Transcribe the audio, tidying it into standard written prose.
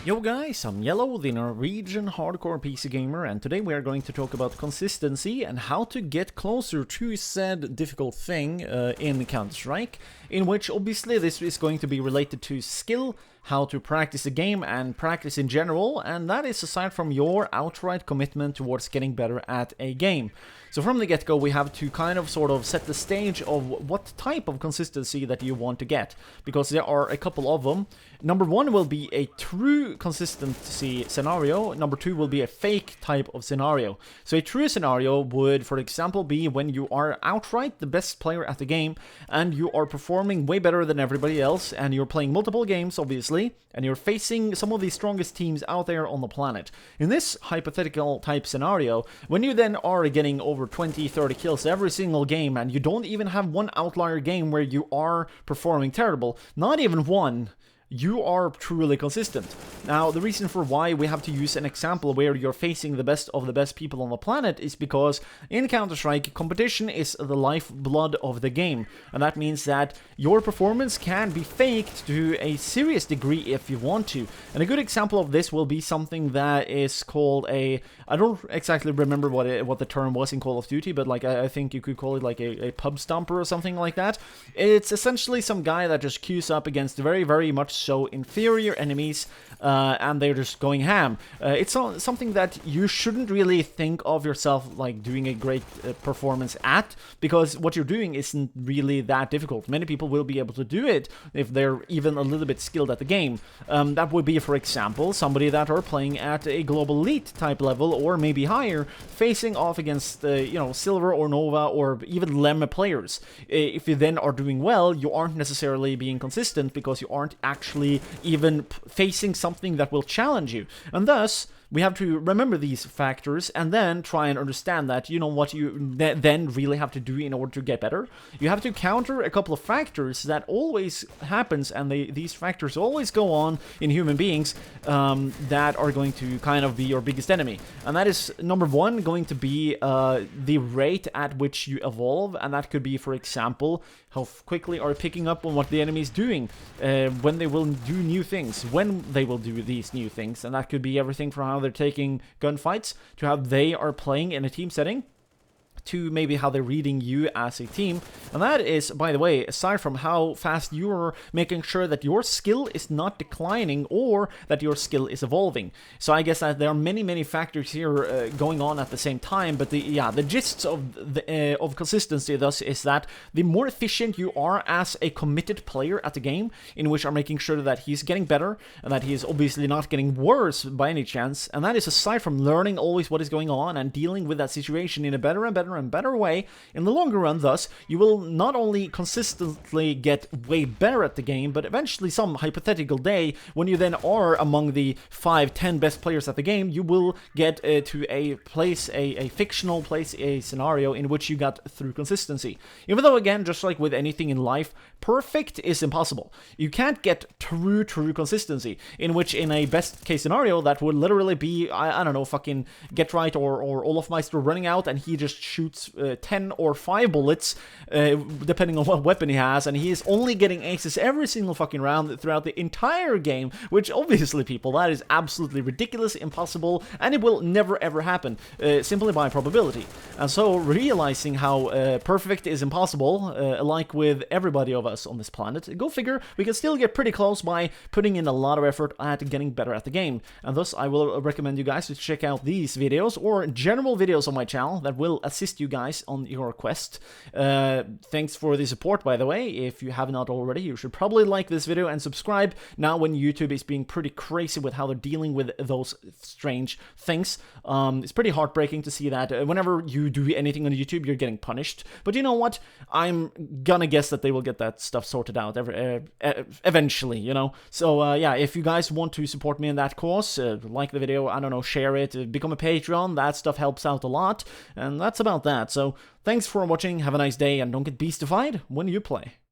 Yo guys, I'm Yellow, the Norwegian hardcore PC gamer, and today we are going to talk about consistency and how to get closer to said difficult thing in Counter-Strike, in which obviously this is going to be related to skill, how to practice the game and practice in general, and that is aside from your outright commitment towards getting better at a game. So from the get-go we have to kind of sort of set the stage of what type of consistency that you want to get, because there are a couple of them. Number one will be a true consistency scenario, number two will be a fake type of scenario. So a true scenario would, for example, be when you are outright the best player at the game, and you are performing way better than everybody else, and you're playing multiple games, obviously, and you're facing some of the strongest teams out there on the planet. In this hypothetical type scenario, when you then are getting over 20-30 kills every single game, and you don't even have one outlier game where you are performing terrible, not even one, you are truly consistent. Now, the reason for why we have to use an example where you're facing the best of the best people on the planet is because in Counter-Strike, competition is the lifeblood of the game. And that means that your performance can be faked to a serious degree if you want to. And a good example of this will be something that is called a... I don't exactly remember what the term was in Call of Duty, but like I think you could call it like a pub stomper or something like that. It's essentially some guy that just queues up against very, very much so inferior enemies, and they're just going ham. It's something that you shouldn't really think of yourself like doing a great performance at, because what you're doing isn't really that difficult. Many people will be able to do it if they're even a little bit skilled at the game. That would be, for example, somebody that are playing at a global elite type level or maybe higher, facing off against Silver or Nova or even Lem players. If you then are doing well, you aren't necessarily being consistent because you aren't actually even facing something that will challenge you, and thus we have to remember these factors and then try and understand that, you know, what you then really have to do in order to get better. You have to counter a couple of factors that always happens, and these factors always go on in human beings, that are going to kind of be your biggest enemy. And that is, number one, going to be the rate at which you evolve, and that could be, for example, how quickly are you picking up on what the enemy is doing, when they will do new things, when they will do these new things, and that could be everything from how they're taking gunfights to how they are playing in a team setting, to maybe how they're reading you as a team. And that is, by the way, aside from how fast you're making sure that your skill is not declining or that your skill is evolving. So I guess that there are many factors here going on at the same time, but the gist of consistency thus is that the more efficient you are as a committed player at the game, in which are making sure that he's getting better and that he is obviously not getting worse by any chance, and that is aside from learning always what is going on and dealing with that situation in a better and better way in the longer run. Thus, you will not only consistently get way better at the game, but eventually some hypothetical day, when you then are among the 5-10 best players at the game, you will get to a place, a fictional place, a scenario in which you got through consistency. Even though, again, just like with anything in life, perfect is impossible. You can't get true consistency, in which in a best case scenario that would literally be, I don't know, fucking Get Right or Olaf Meister running out and he just shoots 10 or 5 bullets, depending on what weapon he has, and he is only getting aces every single fucking round throughout the entire game, which obviously, people, that is absolutely ridiculous, impossible, and it will never ever happen, simply by probability. And so realizing how perfect is impossible, alike with everybody of us on this planet, go figure, we can still get pretty close by putting in a lot of effort at getting better at the game. And thus I will recommend you guys to check out these videos or general videos on my channel that will assist you guys on your quest. Thanks for the support, by the way. If you have not already, you should probably like this video and subscribe now when YouTube is being pretty crazy with how they're dealing with those strange things. It's pretty heartbreaking to see that whenever you do anything on YouTube, you're getting punished. But you know what? I'm gonna guess that they will get that stuff sorted out eventually, you know? So yeah, if you guys want to support me in that cause, like the video, I don't know, share it, become a Patreon, that stuff helps out a lot, and that's about that. So thanks for watching, have a nice day, and don't get beastified when you play.